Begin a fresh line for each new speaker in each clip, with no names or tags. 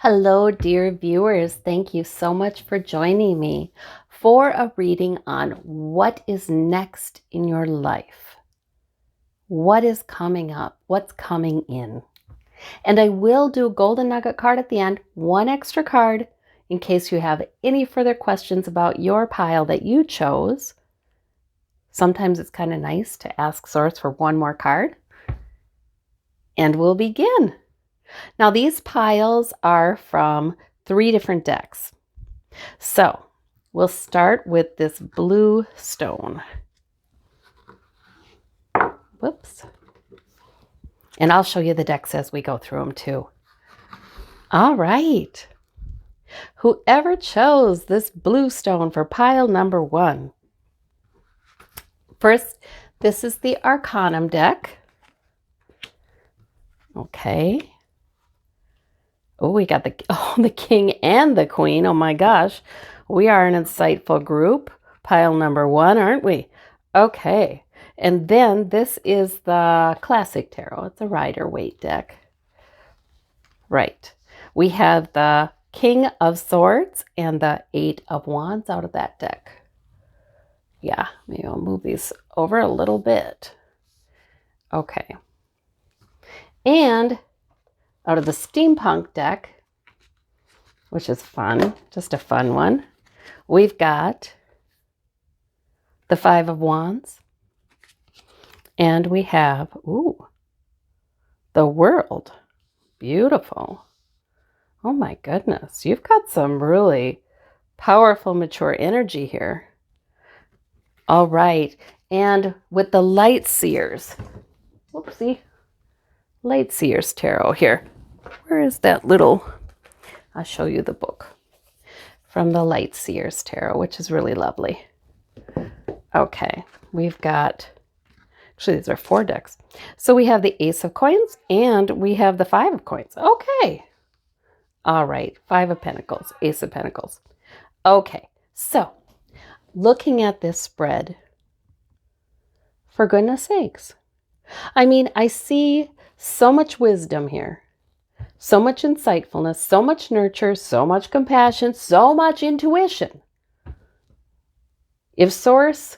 Hello, dear viewers. Thank you so much for joining me for a reading on what is next in your life. What is coming up? What's coming in? And I will do a golden nugget card at the end, one extra card in case you have any further questions about your pile that you chose. Sometimes it's kind of nice to ask Source for one more card. And we'll begin. Now, these piles are from 3 different decks. So, we'll start with this blue stone. Whoops. And I'll show you the decks as we go through them too. All right. Whoever chose this blue stone for pile number 1. First, this is the Arcanum deck. Okay. Oh, we got the king and the queen. Oh my gosh. We are an insightful group. Pile number 1, aren't we? Okay. And then this is the classic tarot. It's a Rider-Waite deck. Right. We have the King of Swords and the 8 of Wands out of that deck. Yeah, maybe I'll move these over a little bit. Okay. And out of the Steampunk deck, which is fun, just a fun one, we've got the 5 of Wands, and we have, the World. Beautiful. Oh my goodness, you've got some really powerful, mature energy here. All right, and with the Light Seers, whoopsie, Light Seers tarot here. Where is that little, I'll show you the book from the Light Seers tarot, which is really lovely. Okay, we've got, actually these are 4 decks. So we have the Ace of Coins and we have the 5 of Coins. Okay. All right, 5 of Pentacles, Ace of Pentacles. Okay, so looking at this spread, for goodness sakes, I mean, I see so much wisdom here, so much insightfulness, so much nurture, so much compassion, so much intuition. If Source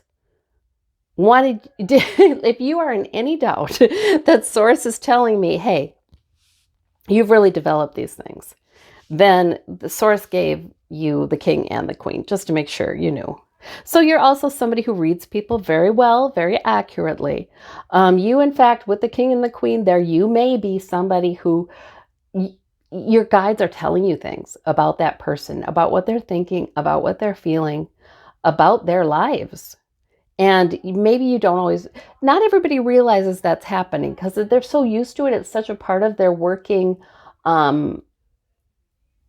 wanted, if you are in any doubt that Source is telling me, hey, you've really developed these things, then the Source gave you the King and the Queen, just to make sure you knew. So you're also somebody who reads people very well, very accurately. You, in fact, with the King and the Queen there, you may be somebody who your guides are telling you things about that person, about what they're thinking, about what they're feeling, about their lives. And maybe you don't always, not everybody realizes that's happening because they're so used to it. It's such a part of their working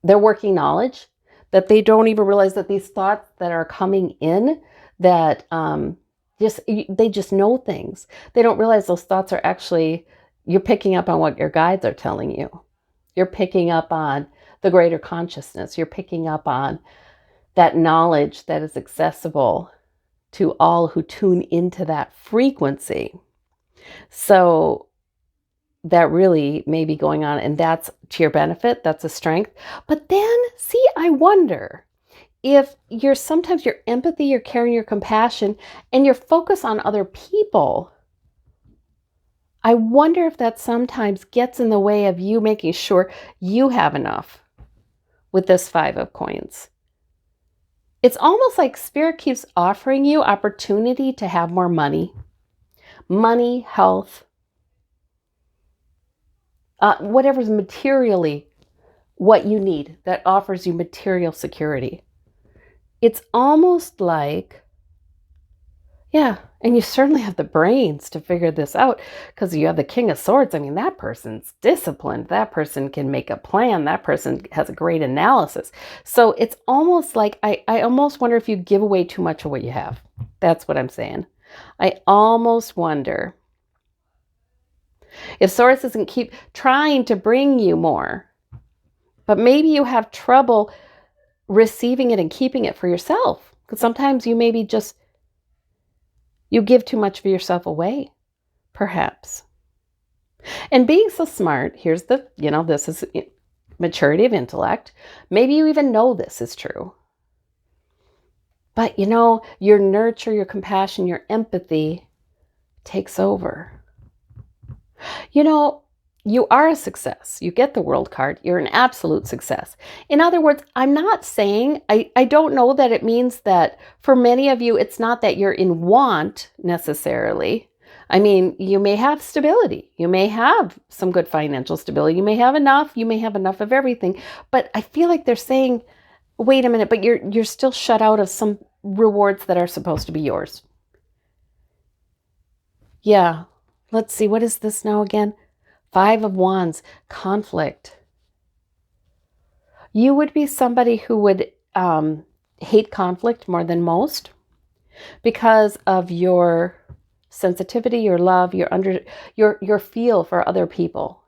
knowledge that they don't even realize that these thoughts that are coming in, that they just know things. They don't realize those thoughts are actually, you're picking up on what your guides are telling you. You're picking up on the greater consciousness. You're picking up on that knowledge that is accessible to all who tune into that frequency. So that really may be going on, and that's to your benefit. That's a strength. But then, see, I wonder if sometimes your empathy, your caring, your compassion, and your focus on other people, I wonder if that sometimes gets in the way of you making sure you have enough with this 5 of Coins. It's almost like Spirit keeps offering you opportunity to have more money, health, whatever's materially what you need that offers you material security. It's almost like, yeah, and you certainly have the brains to figure this out because you have the King of Swords. I mean, that person's disciplined. That person can make a plan. That person has a great analysis. So it's almost like, I almost wonder if you give away too much of what you have. That's what I'm saying. I almost wonder if Source doesn't keep trying to bring you more, but maybe you have trouble receiving it and keeping it for yourself. Because sometimes you maybe just, you give too much of yourself away, perhaps. And being so smart, here's the, this is maturity of intellect. Maybe you even know this is true. But your nurture, your compassion, your empathy takes over. You are a success. You get the World card. You're an absolute success. In other words, I'm not saying, I don't know that it means that for many of you, it's not that you're in want necessarily. I mean, you may have stability. You may have some good financial stability. You may have enough. You may have enough of everything. But I feel like they're saying, wait a minute, but you're still shut out of some rewards that are supposed to be yours. Yeah. Let's see. What is this now again? 5 of Wands, conflict. You would be somebody who would hate conflict more than most because of your sensitivity, your love, your feel for other people.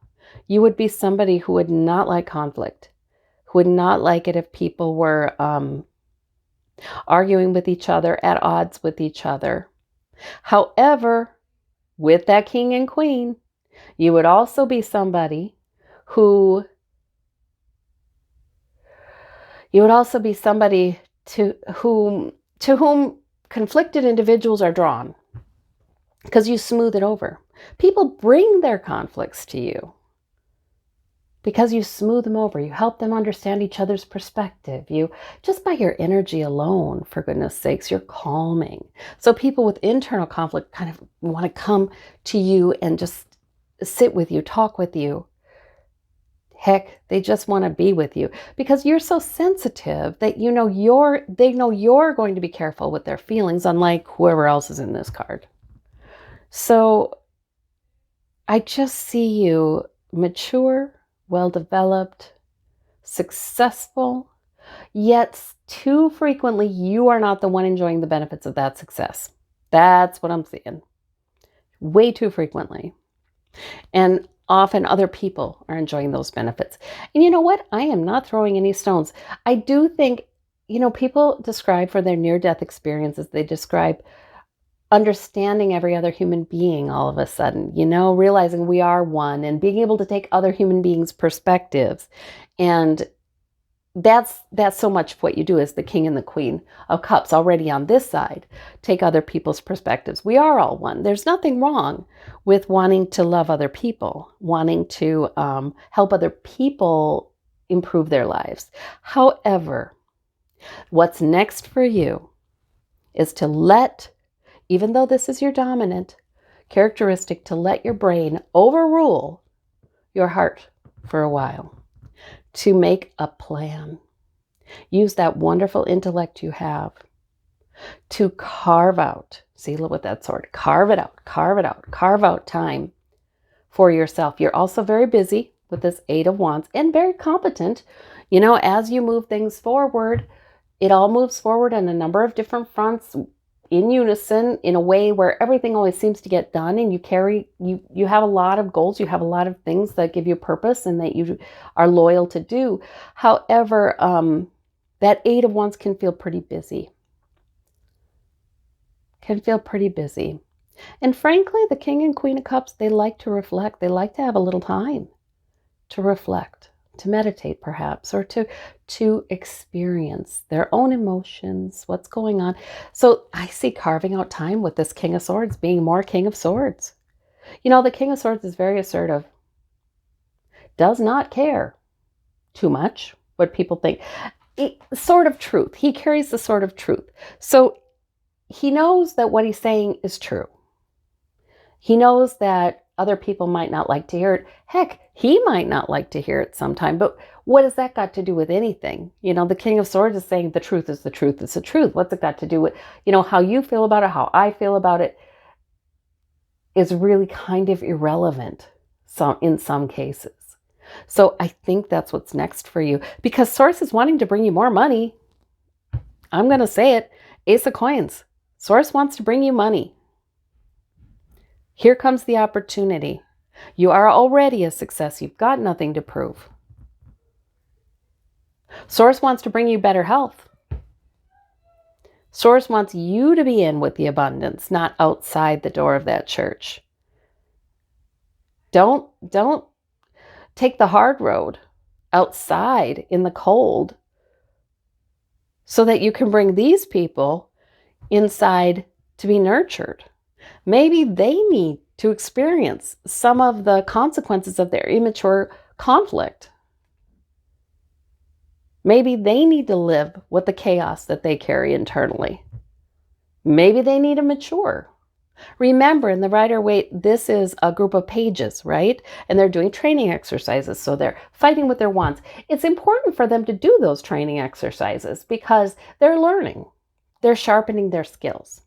You would be somebody who would not like conflict, who would not like it if people were arguing with each other, at odds with each other. However, with that king and queen, you would also be somebody to whom conflicted individuals are drawn because you smooth it over. People bring their conflicts to you because you smooth them over. You help them understand each other's perspective. You, just by your energy alone, for goodness sakes, you're calming. So people with internal conflict kind of want to come to you and just sit with you, talk with you. Heck, they just want to be with you because you're so sensitive that they know you're going to be careful with their feelings, unlike whoever else is in this card. So I just see you mature, well-developed, successful, yet too frequently you are not the one enjoying the benefits of that success. That's what I'm seeing. Way too frequently. And often other people are enjoying those benefits. And you know what? I am not throwing any stones. I do think, people describe for their near-death experiences, they describe understanding every other human being all of a sudden, realizing we are one and being able to take other human beings' perspectives. And that's so much what you do as the King and the Queen of Cups already on this side. Take other people's perspectives. We are all one. There's nothing wrong with wanting to love other people, wanting to help other people improve their lives. However, what's next for you is to let, even though this is your dominant characteristic, to let your brain overrule your heart for a while. To make a plan. Use that wonderful intellect you have to carve out, see, look with that sword, carve out time for yourself. You're also very busy with this 8 of Wands and very competent. As you move things forward, it all moves forward on a number of different fronts in unison in a way where everything always seems to get done, and you have a lot of goals, you have a lot of things that give you purpose and that you are loyal to do. However, that 8 of Wands can feel pretty busy. And frankly, the King and Queen of Cups, they like to reflect. They like to have a little time to reflect, to meditate perhaps, or to experience their own emotions, what's going on. So I see carving out time with this King of Swords being more King of Swords. The King of Swords is very assertive, does not care too much what people think. Sword of truth. He carries the sword of truth. So he knows that what he's saying is true. He knows that other people might not like to hear it. Heck, he might not like to hear it sometime, but what has that got to do with anything? The King of Swords is saying the truth is the truth is the truth. What's it got to do with, how you feel about it, how I feel about it is really kind of irrelevant in some cases. So I think that's what's next for you, because Source is wanting to bring you more money. I'm going to say it. Ace of Coins. Source wants to bring you money. Here comes the opportunity. You are already a success. You've got nothing to prove. Source wants to bring you better health. Source wants you to be in with the abundance, not outside the door of that church. Don't take the hard road outside in the cold so that you can bring these people inside to be nurtured. Maybe they need to experience some of the consequences of their immature conflict. Maybe they need to live with the chaos that they carry internally. Maybe they need to mature. Remember, in the Rider-Waite, this is a group of pages, right? And they're doing training exercises, so they're fighting with their wands. It's important for them to do those training exercises because they're learning. They're sharpening their skills.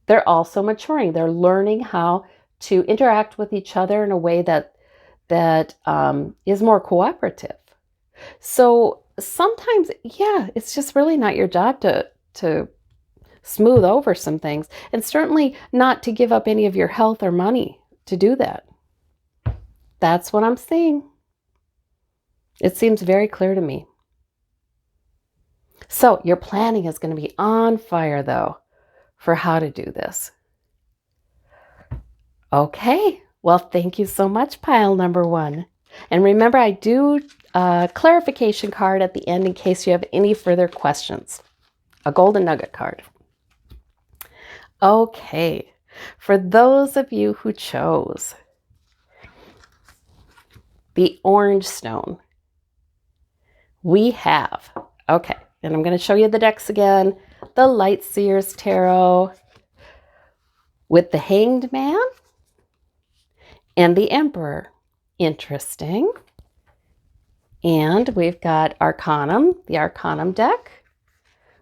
They're also maturing. They're learning how to interact with each other in a way that is more cooperative. So sometimes, yeah, it's just really not your job to smooth over some things, and certainly not to give up any of your health or money to do that. That's what I'm seeing. It seems very clear to me. So your planning is going to be on fire, though, for how to do this. Okay, well, thank you so much, pile number 1. And remember, I do a clarification card at the end in case you have any further questions. A golden nugget card. Okay, for those of you who chose the orange stone, we have, okay, and I'm going to show you the decks again, the Lightseers Tarot with the Hanged Man and the Emperor. Interesting. And we've got Arcanum, the Arcanum deck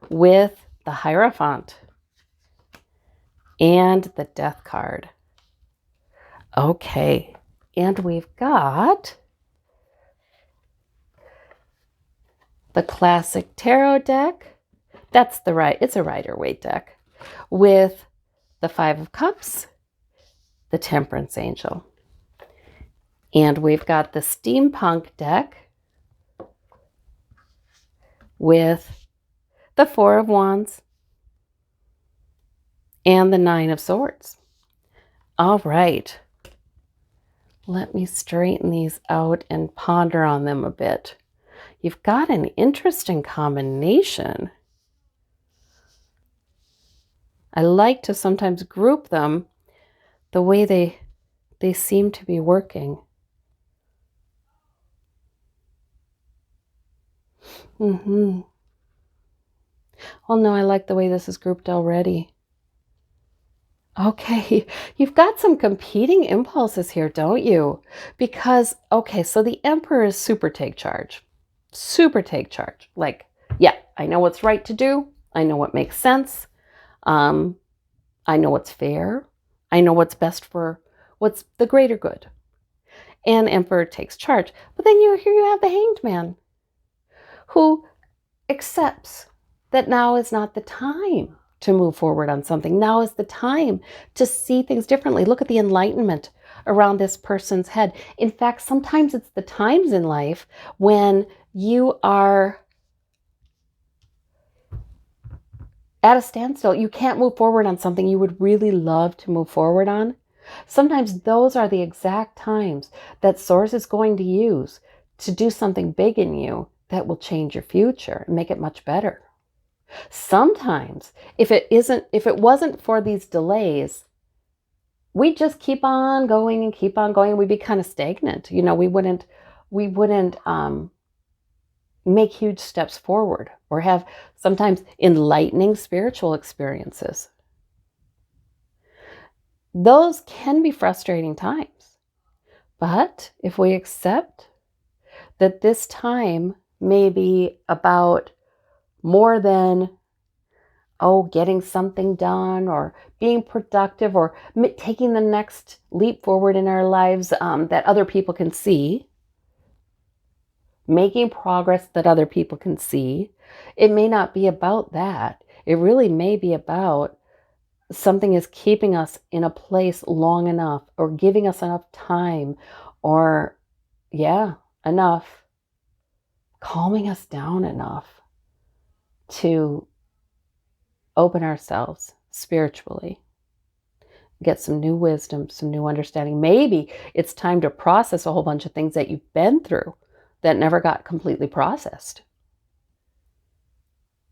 with the Hierophant and the Death card. Okay, and we've got the Classic Tarot deck. That's it's a Rider-Waite deck with the 5 of Cups, the Temperance Angel. And we've got the Steampunk deck with the 4 of Wands and the 9 of Swords. All right. Let me straighten these out and ponder on them a bit. You've got an interesting combination. I like to sometimes group them the way they seem to be working. Well, no, I like the way this is grouped already. Okay, you've got some competing impulses here, don't you? Because, okay, so the Emperor is super take charge. Super take charge. Like, yeah, I know what's right to do. I know what makes sense. I know what's fair. I know what's best for what's the greater good. And Emperor takes charge. But then here you have the Hanged Man, who accepts that now is not the time to move forward on something. Now is the time to see things differently. Look at the enlightenment around this person's head. In fact, sometimes it's the times in life when you are at a standstill. You can't move forward on something you would really love to move forward on. Sometimes those are the exact times that Source is going to use to do something big in you that will change your future and make it much better. Sometimes, if it wasn't for these delays, we just keep on going and keep on going. We'd be kind of stagnant. You know, we wouldn't make huge steps forward or have sometimes enlightening spiritual experiences. Those can be frustrating times. But if we accept that this time may be about more than, getting something done or being productive or taking the next leap forward in our lives that other people can see, making progress that other people can see. It may not be about that. It really may be about something is keeping us in a place long enough or giving us enough time or, enough, calming us down enough to open ourselves spiritually. get some new wisdom, some new understanding. Maybe it's time to process a whole bunch of things that you've been through that never got completely processed.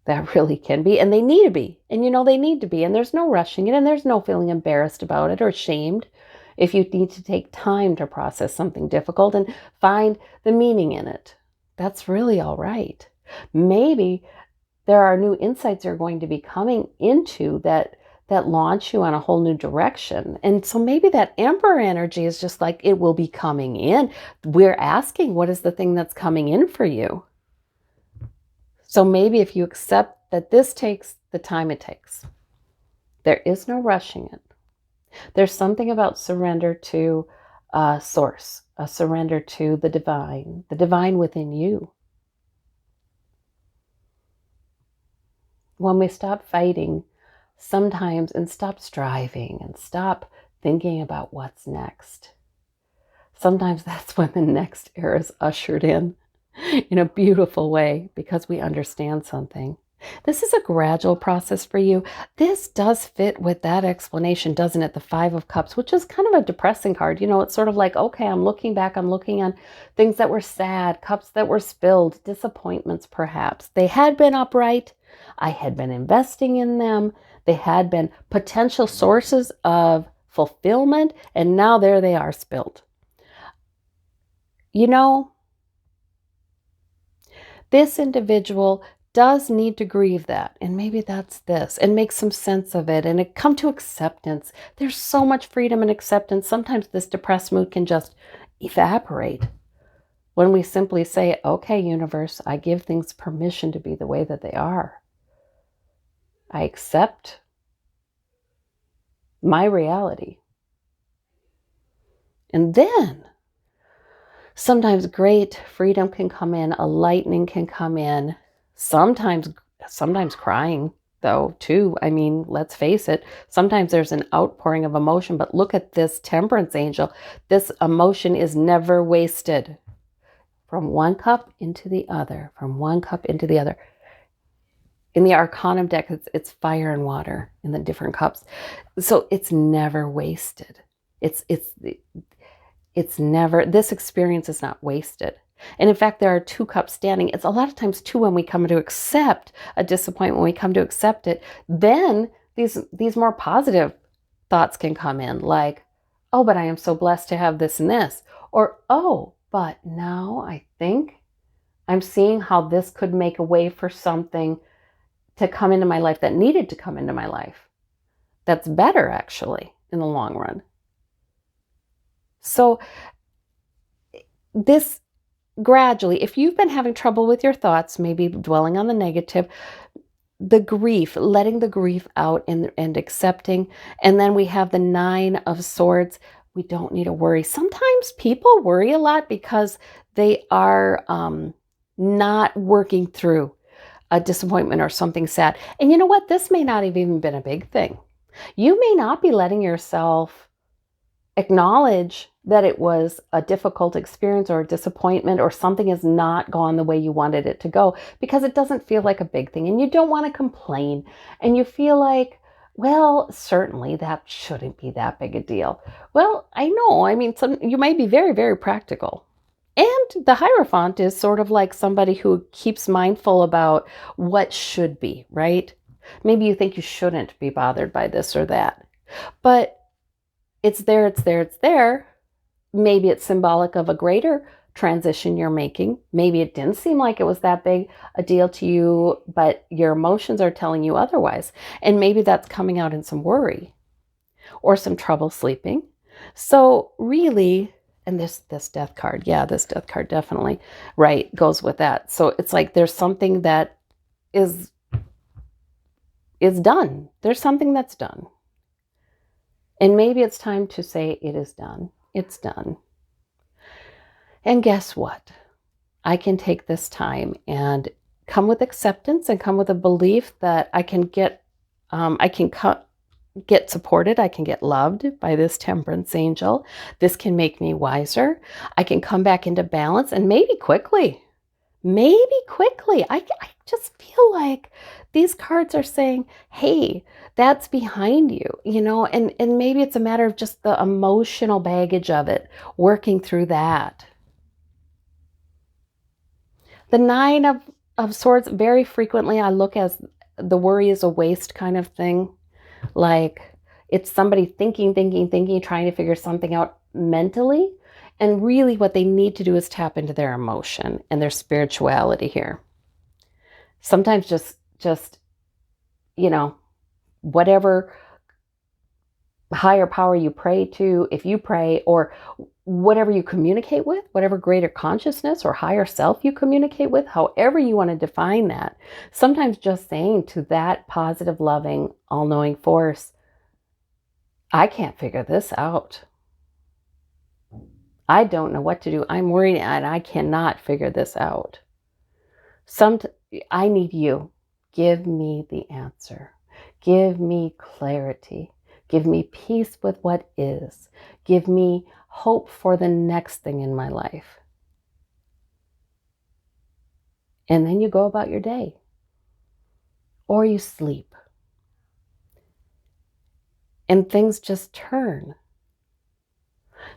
That really can be, and they need to be. And they need to be, and there's no rushing it, and there's no feeling embarrassed about it or ashamed if you need to take time to process something difficult and find the meaning in it. That's really all right. Maybe there are new insights that are going to be coming into that launch you on a whole new direction. And so maybe that Emperor energy is just like it will be coming in. We're asking, what is the thing that's coming in for you? So maybe if you accept that this takes the time it takes, there is no rushing it. There's something about surrender to source, a surrender to the divine within you. When we stop fighting sometimes and stop striving and stop thinking about what's next, sometimes that's when the next era is ushered in a beautiful way because we understand something. This is a gradual process for you. This does fit with that explanation, doesn't it? The Five of Cups, which is kind of a depressing card. It's sort of like, okay, I'm looking back, I'm looking on things that were sad, cups that were spilled, disappointments perhaps. They had been upright. I had been investing in them. They had been potential sources of fulfillment, and now there they are spilled. This individual does need to grieve that, and maybe that's this, and make some sense of it, and come to acceptance. There's so much freedom and acceptance. Sometimes this depressed mood can just evaporate when we simply say, okay, universe, I give things permission to be the way that they are. I accept my reality. And then sometimes great freedom can come in, a lightning can come in, sometimes crying though too. I mean, let's face it, sometimes there's an outpouring of emotion, but look at this Temperance angel. This emotion is never wasted. From one cup into the other, from one cup into the other. In the Arcanum deck, it's fire and water in the different cups. So it's never wasted. It's never, this experience is not wasted. And in fact, there are two cups standing. It's a lot of times too, when we come to accept a disappointment, when we come to accept it, then these more positive thoughts can come in, like, oh, but I am so blessed to have this and this. Or, oh, but now I think I'm seeing how this could make a way for something to come into my life that needed to come into my life. That's better, actually, in the long run. So this gradually, if you've been having trouble with your thoughts, maybe dwelling on the negative, the grief, letting the grief out and accepting. And then we have the Nine of Swords. We don't need to worry. Sometimes people worry a lot because they are not working through a disappointment or something sad. And you know what? This may not have even been a big thing. You may not be letting yourself acknowledge that it was a difficult experience or a disappointment or something has not gone the way you wanted it to go because it doesn't feel like a big thing and you don't want to complain and you feel like, well, certainly that shouldn't be that big a deal. Well, I know. I mean, you might be very, very practical. And the Hierophant is sort of like somebody who keeps mindful about what should be, right? Maybe you think you shouldn't be bothered by this or that, but it's there, it's there, it's there. Maybe it's symbolic of a greater transition you're making. Maybe it didn't seem like it was that big a deal to you, but your emotions are telling you otherwise. And maybe that's coming out in some worry or some trouble sleeping. So really, and this Death card, yeah, this Death card definitely, right, goes with that. So it's like there's something that is done. There's something that's done. And maybe it's time to say it is done. It's done. And guess what? I can take this time and come with acceptance and come with a belief that I can get supported. I can get loved by this Temperance angel. This can make me wiser. I can come back into balance and maybe quickly. I just feel like these cards are saying, hey, that's behind you, and maybe it's a matter of just the emotional baggage of it, working through that. The Nine of Swords, very frequently I look as the worry is a waste kind of thing. Like it's somebody thinking, trying to figure something out mentally. And really what they need to do is tap into their emotion and their spirituality here. Sometimes just whatever higher power you pray to, if you pray, or whatever you communicate with, whatever greater consciousness or higher self you communicate with, however you want to define that, sometimes just saying to that positive, loving, all-knowing force, I can't figure this out. I don't know what to do. I'm worried and I cannot figure this out. I need you. Give me the answer. Give me clarity. Give me peace with what is. Give me hope for the next thing in my life. And then you go about your day. Or you sleep. And things just turn.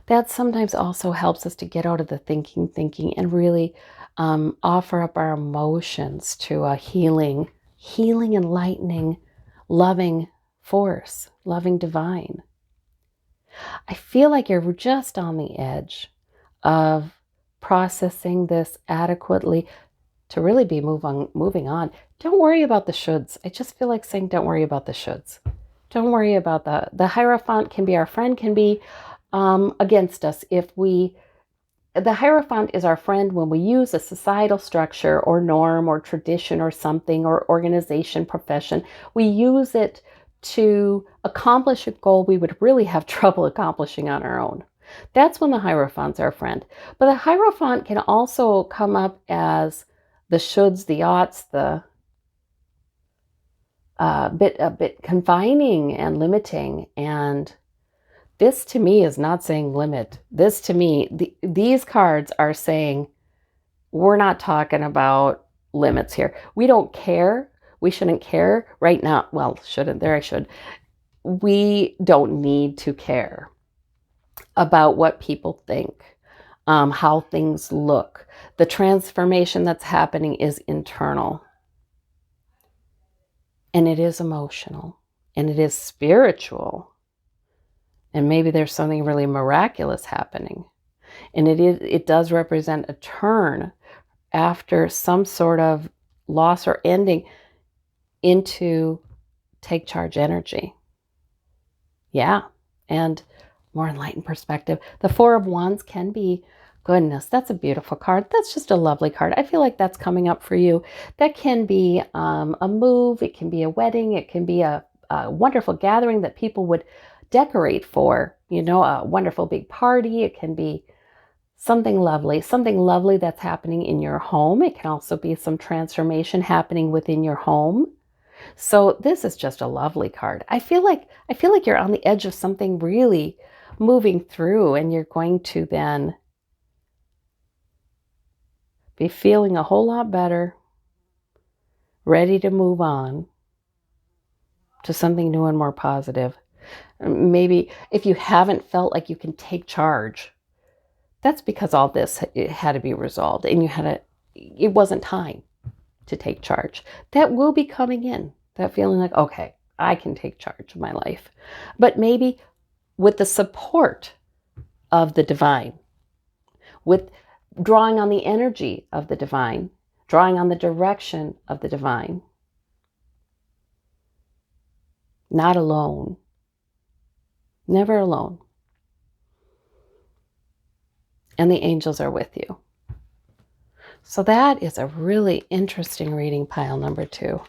That sometimes also helps us to get out of the thinking, and really offer up our emotions to a healing, enlightening, loving force, loving divine. I feel like you're just on the edge of processing this adequately to really be moving on. Don't worry about the shoulds. I just feel like saying don't worry about the shoulds. Don't worry about the Hierophant can be our friend, can be against us the Hierophant is our friend when we use a societal structure or norm or tradition or something or organization, profession. We use it to accomplish a goal we would really have trouble accomplishing on our own. That's when the Hierophant's our friend. But the Hierophant can also come up as the shoulds, the oughts, the a bit confining and limiting. And this to me is not saying limit. This to me, these cards are saying we're not talking about limits here. We don't care. We shouldn't care right now. Well, shouldn't. There I should. We don't need to care about what people think, how things look. The transformation that's happening is internal. And it is emotional. And it is spiritual. And maybe there's something really miraculous happening. And it does represent a turn after some sort of loss or ending into take charge energy. Yeah. And more enlightened perspective. The Four of Wands can be, goodness, that's a beautiful card. That's just a lovely card. I feel like that's coming up for you. That can be a move. It can be a wedding. It can be a wonderful gathering that people would decorate for, a wonderful big party. It can be something lovely that's happening in your home. It can also be some transformation happening within your home. So this is just a lovely card. I feel like you're on the edge of something really moving through, and you're going to then be feeling a whole lot better, ready to move on to something new and more positive. Maybe if you haven't felt like you can take charge, that's because all this had to be resolved and it wasn't time to take charge. That will be coming in, that feeling like, okay, I can take charge of my life. But maybe with the support of the divine, with drawing on the energy of the divine, drawing on the direction of the divine. Not alone. Never alone. And the angels are with you. So that is a really interesting reading, pile number 2.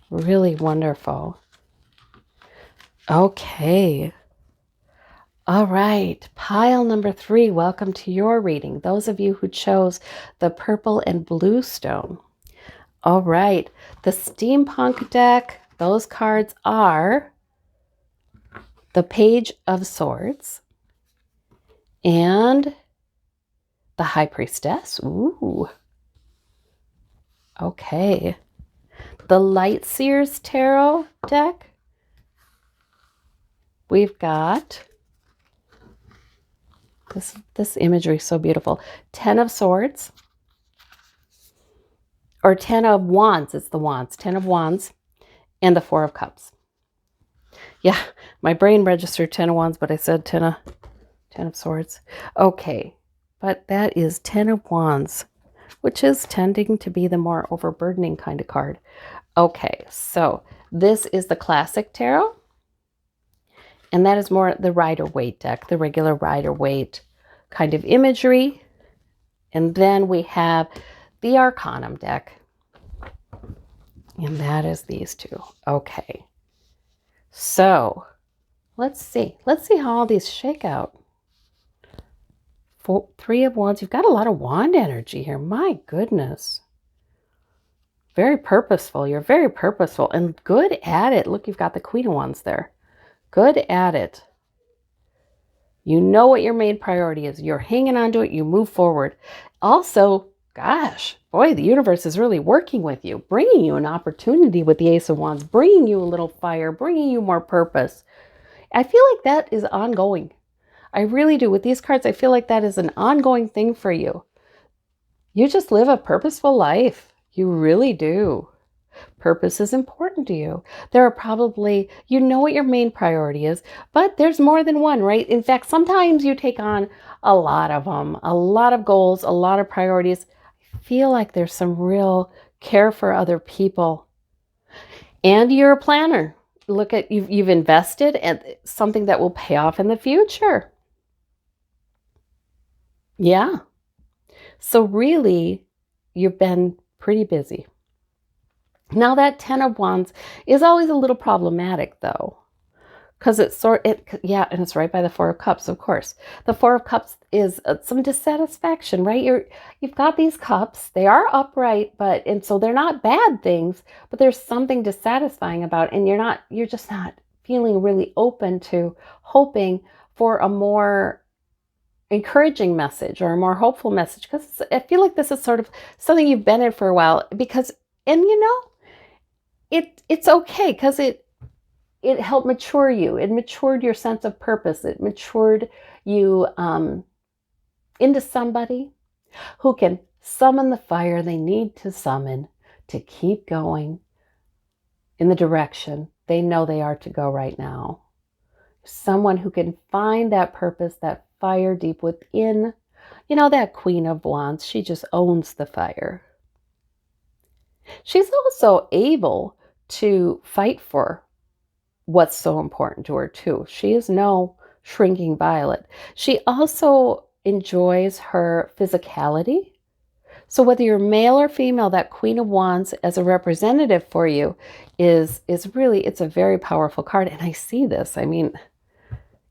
Really wonderful. Okay. All right. Pile number 3, welcome to your reading. Those of you who chose the purple and blue stone. All right. The steampunk deck, those cards are the Page of Swords and the High Priestess. Ooh. Okay. the Light Seers Tarot deck. We've got this imagery is so beautiful. 10 of Swords, or 10 of Wands. It's the Wands. 10 of Wands and the 4 of Cups. Yeah, my brain registered 10 of Wands, but I said 10 of Swords. Okay, but that is 10 of Wands, which is tending to be the more overburdening kind of card. Okay, so this is the classic tarot, and that is more the Rider-Waite deck, the regular Rider-Waite kind of imagery. And then we have the Arcanum deck, and that is these two. Okay, so let's see how all these shake out. 3 of Wands. You've got a lot of wand energy here. My goodness. Very purposeful. You're very purposeful and good at it. Look, you've got the Queen of Wands there. Good at it. You know what your main priority is. You're hanging on to it. You move forward. Also, gosh, boy, the universe is really working with you, bringing you an opportunity with the Ace of Wands, bringing you a little fire, bringing you more purpose. I feel like that is ongoing. I really do. With these cards, I feel like that is an ongoing thing for you. You just live a purposeful life. You really do. Purpose is important to you. There are probably, you know what your main priority is, but there's more than one, right? In fact, sometimes you take on a lot of them, a lot of goals, a lot of priorities. I feel like there's some real care for other people. And you're a planner. Look at, you've invested in something that will pay off in the future. Yeah. So really, you've been pretty busy. Now that 10 of Wands is always a little problematic though, because and it's right by the 4 of Cups, of course. The 4 of Cups is some dissatisfaction, right? You've got these cups, they are upright, and so they're not bad things, but there's something dissatisfying about it, and you're just not feeling really open to hoping for a more encouraging message or a more hopeful message, because I feel like this is sort of something you've been in for a while, and it's okay, because it helped mature you. It matured your sense of purpose. It matured you into somebody who can summon the fire they need to summon to keep going in the direction they know they are to go right now. Someone who can find that purpose, that fire deep within. That Queen of Wands, she just owns the fire. She's also able to fight for what's so important to her too. She is no shrinking violet. She also enjoys her physicality. So whether you're male or female, that Queen of Wands as a representative for you is really, it's a very powerful card. And I see this. I mean,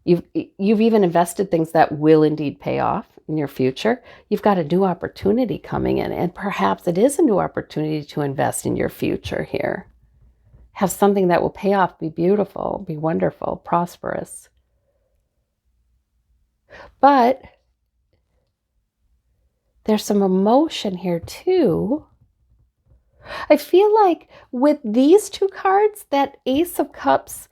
you've even invested things that will indeed pay off in your future. You've got a new opportunity coming in, and perhaps it is a new opportunity to invest in your future here. Have something that will pay off, be beautiful, be wonderful, prosperous. But there's some emotion here too. I feel like with these two cards, that Ace of Cups,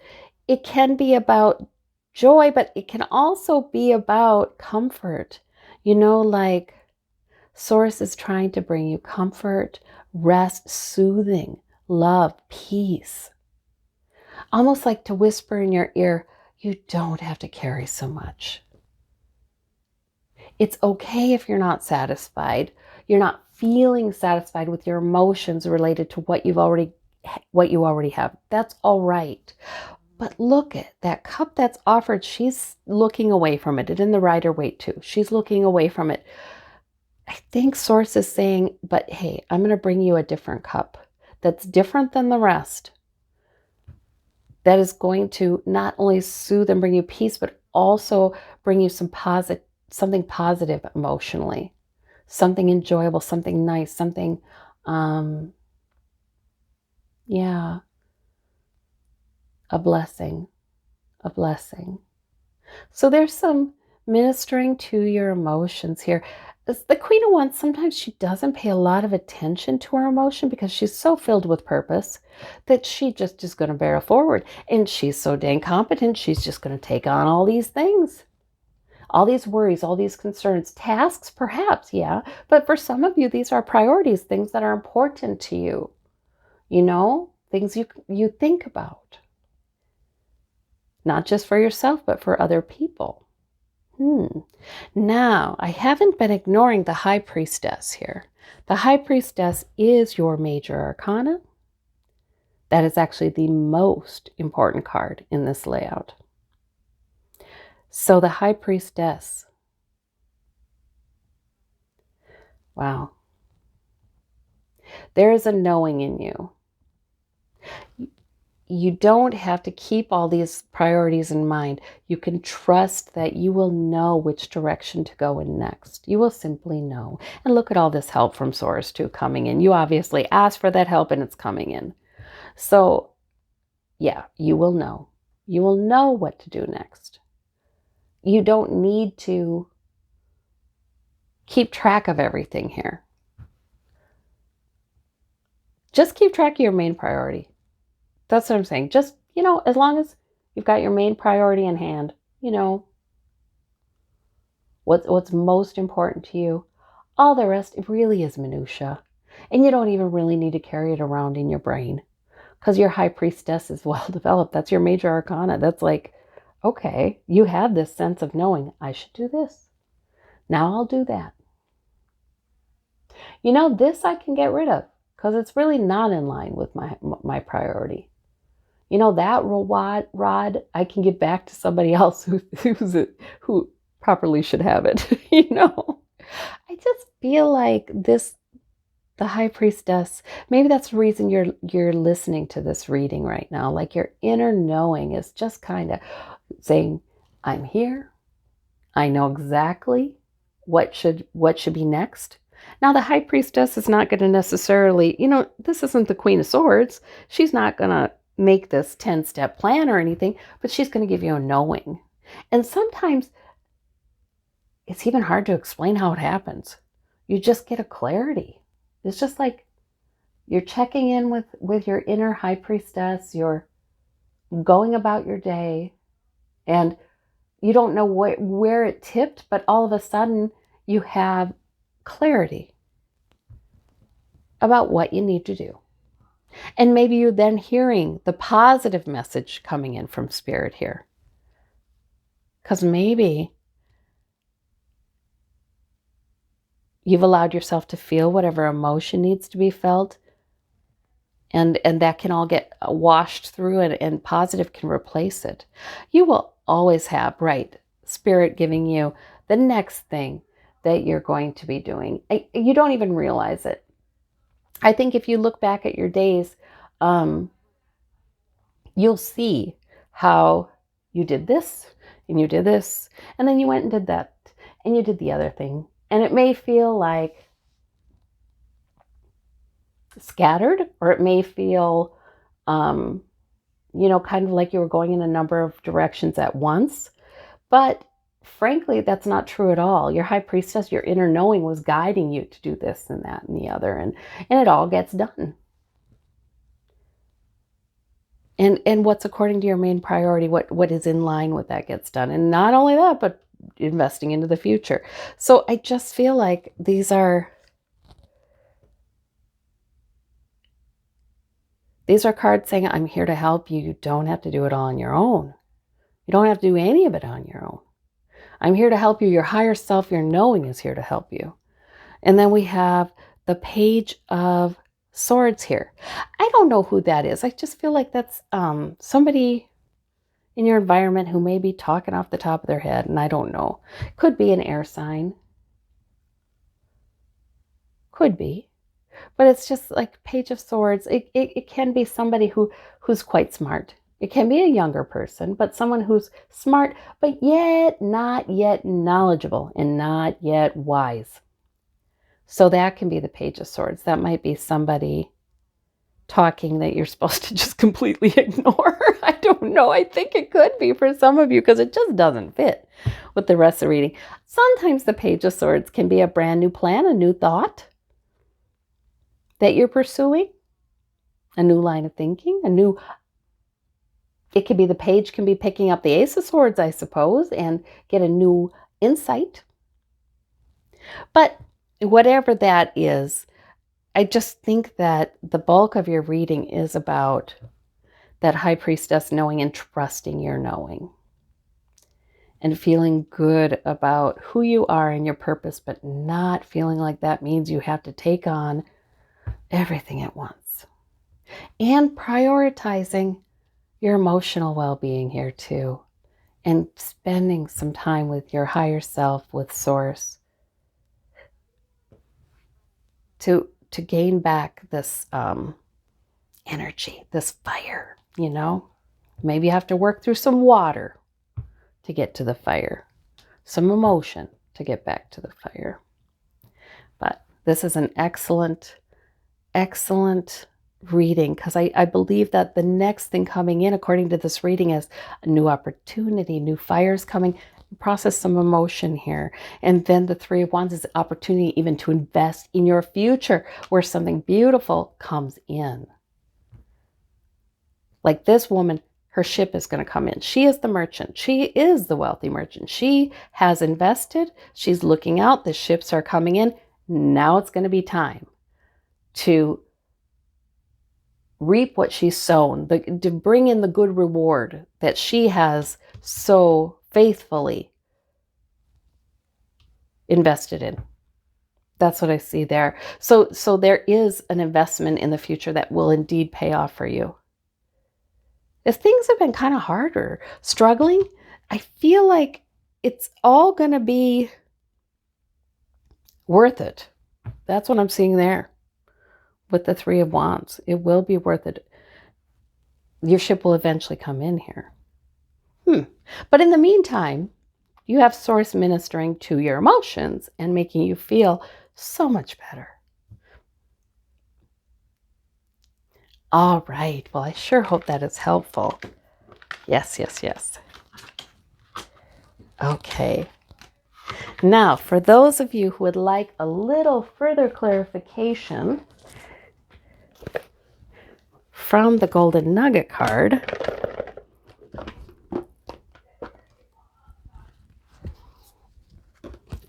it can be about joy, but it can also be about comfort. Like Source is trying to bring you comfort, rest, soothing, love, peace. Almost like to whisper in your ear, you don't have to carry so much. It's okay if you're not satisfied. You're not feeling satisfied with your emotions related to what you already have. That's all right. But look at that cup that's offered. She's looking away from it. And in the Rider-Waite too. She's looking away from it. I think Source is saying, but hey, I'm going to bring you a different cup that's different than the rest. That is going to not only soothe and bring you peace, but also bring you something positive emotionally. Something enjoyable, something nice, something, a blessing. So there's some ministering to your emotions here. the Queen of Wands, sometimes she doesn't pay a lot of attention to her emotion because she's so filled with purpose that she just is going to barrel forward. And she's so dang competent, she's just going to take on all these things, all these worries, all these concerns, tasks, perhaps, yeah. But for some of you, these are priorities, things that are important to you, things you think about, not just for yourself, but for other people. Now, I haven't been ignoring the High Priestess here. The High Priestess is your major arcana. That is actually the most important card in this layout. So the High Priestess. Wow. There is a knowing in you. You don't have to keep all these priorities in mind. You can trust that you will know which direction to go in next. You will simply know. And look at all this help from Source too coming in. You obviously asked for that help and it's coming in. So yeah, you will know. You will know what to do next. You don't need to keep track of everything here. Just keep track of your main priority. That's what I'm saying. Just, as long as you've got your main priority in hand, what's most important to you. All the rest, it really is minutia. And you don't even really need to carry it around in your brain because your High Priestess is well developed. That's your major arcana. That's like, okay, you have this sense of knowing, I should do this. Now I'll do that. This I can get rid of because it's really not in line with my priority. That rod I can give back to somebody else who properly should have it. I just feel like the High Priestess, maybe that's the reason you're listening to this reading right now. Like your inner knowing is just kind of saying, I'm here. I know exactly what should be next. Now, the High Priestess is not going to necessarily, this isn't the Queen of Swords. She's not going to make this 10-step plan or anything, but she's going to give you a knowing. And sometimes it's even hard to explain how it happens. You just get a clarity. It's just like you're checking in with your inner High Priestess. You're going about your day and you don't know where it tipped, but all of a sudden you have clarity about what you need to do. And maybe you're then hearing the positive message coming in from Spirit here. Because maybe you've allowed yourself to feel whatever emotion needs to be felt. And that can all get washed through and positive can replace it. You will always have, Spirit giving you the next thing that you're going to be doing. You don't even realize it. I think if you look back at your days, you'll see how you did this and you did this and then you went and did that and you did the other thing. And it may feel like scattered, or it may feel, kind of like you were going in a number of directions at once. But frankly, that's not true at all. Your High Priestess, your inner knowing was guiding you to do this and that and the other, and it all gets done. And what's according to your main priority, what is in line with that gets done. And not only that, but investing into the future. So I just feel like these are cards saying, I'm here to help you. You don't have to do it all on your own. You don't have to do any of it on your own. I'm here to help you. Your higher self, your knowing is here to help you. And then we have the Page of Swords here. I don't know who that is. I just feel like that's somebody in your environment who may be talking off the top of their head, and I don't know. Could be an air sign. Could be. But it's just like Page of Swords. It can be somebody who's quite smart. It can be a younger person, but someone who's smart, but yet not yet knowledgeable and not yet wise. So that can be the Page of Swords. That might be somebody talking that you're supposed to just completely ignore. I don't know. I think it could be for some of you because it just doesn't fit with the rest of the reading. Sometimes the Page of Swords can be a brand new plan, a new thought that you're pursuing, a new line of thinking, it could be the page can be picking up the Ace of Swords, I suppose, and get a new insight. But whatever that is, I just think that the bulk of your reading is about that High Priestess knowing and trusting your knowing. And feeling good about who you are and your purpose, but not feeling like that means you have to take on everything at once. And prioritizing your emotional well-being here too. And spending some time with your higher self, with Source, to gain back this energy, this fire, you know? Maybe you have to work through some water to get to the fire, some emotion to get back to the fire. But this is an excellent, excellent reading, because I believe that the next thing coming in, according to this reading, is a new opportunity, new fires coming. Process some emotion here. And then the Three of Wands is an opportunity even to invest in your future where something beautiful comes in. Like this woman, her ship is going to come in. She is the merchant. She is the wealthy merchant. She has invested. She's looking out. The ships are coming in. Now it's going to be time to reap what she's sown, to bring in the good reward that she has so faithfully invested in. That's what I see there. So there is an investment in the future that will indeed pay off for you. If things have been kind of hard or struggling, I feel like it's all going to be worth it. That's what I'm seeing there with the Three of Wands. It will be worth it. Your ship will eventually come in here. But in the meantime, you have Source ministering to your emotions and making you feel so much better. All right. Well, I sure hope that is helpful. Yes, yes, yes. Okay. Now, for those of you who would like a little further clarification from the Golden Nugget card,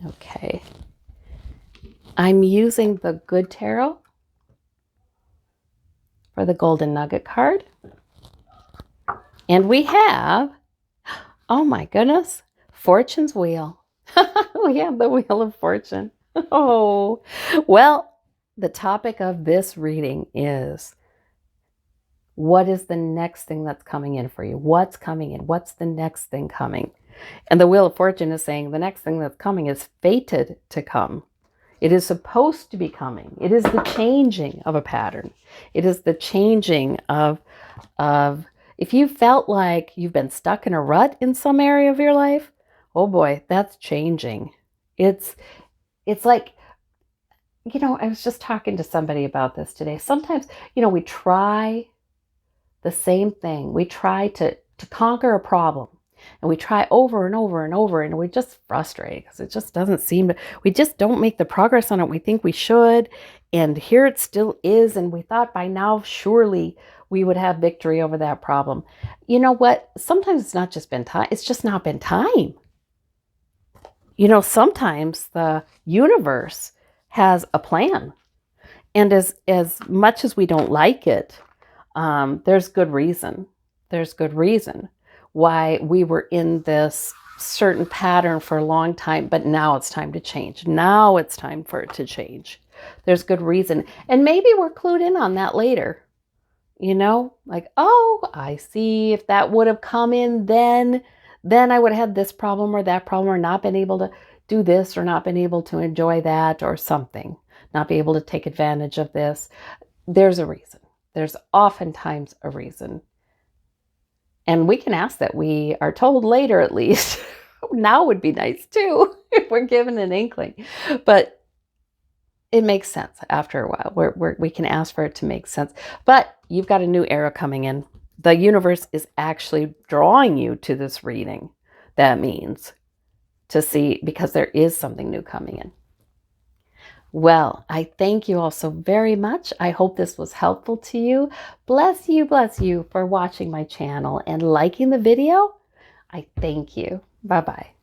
okay, I'm using the Good Tarot for the Golden Nugget card. And we have, oh my goodness, Fortune's Wheel. We have the Wheel of Fortune. Oh, well, the topic of this reading is, what is the next thing that's coming in for you? What's coming in? What's the next thing coming? And the Wheel of Fortune is saying the next thing that's coming is fated to come. It is supposed to be coming. It is the changing of a pattern. It is the changing of if you felt like you've been stuck in a rut in some area of your life, oh boy, that's changing. It's like, you know, I was just talking to somebody about this today. Sometimes, you know, we try the same thing. We try to conquer a problem. And we try over and over and over, and we're just frustrated because it just doesn't seem to, we just don't make the progress on it we think we should. And here it still is. And we thought by now, surely we would have victory over that problem. You know what? Sometimes it's not just been time. It's just not been time. You know, sometimes the universe has a plan. And as much as we don't like it, there's good reason. There's good reason why we were in this certain pattern for a long time, but now it's time to change. Now it's time for it to change. There's good reason. And maybe we're clued in on that later. You know, like, oh, I see, if that would have come in then I would have had this problem or that problem, or not been able to do this, or not been able to enjoy that, or something, not be able to take advantage of this. There's a reason. There's oftentimes a reason. And we can ask that we are told later, at least. Now would be nice too, if we're given an inkling. But it makes sense after a while. We can ask for it to make sense. But you've got a new era coming in. the universe is actually drawing you to this reading. That means to see, because there is something new coming in. Well, I thank you all so very much. I hope this was helpful to you. Bless you for watching my channel and liking the video. I thank you. Bye-bye.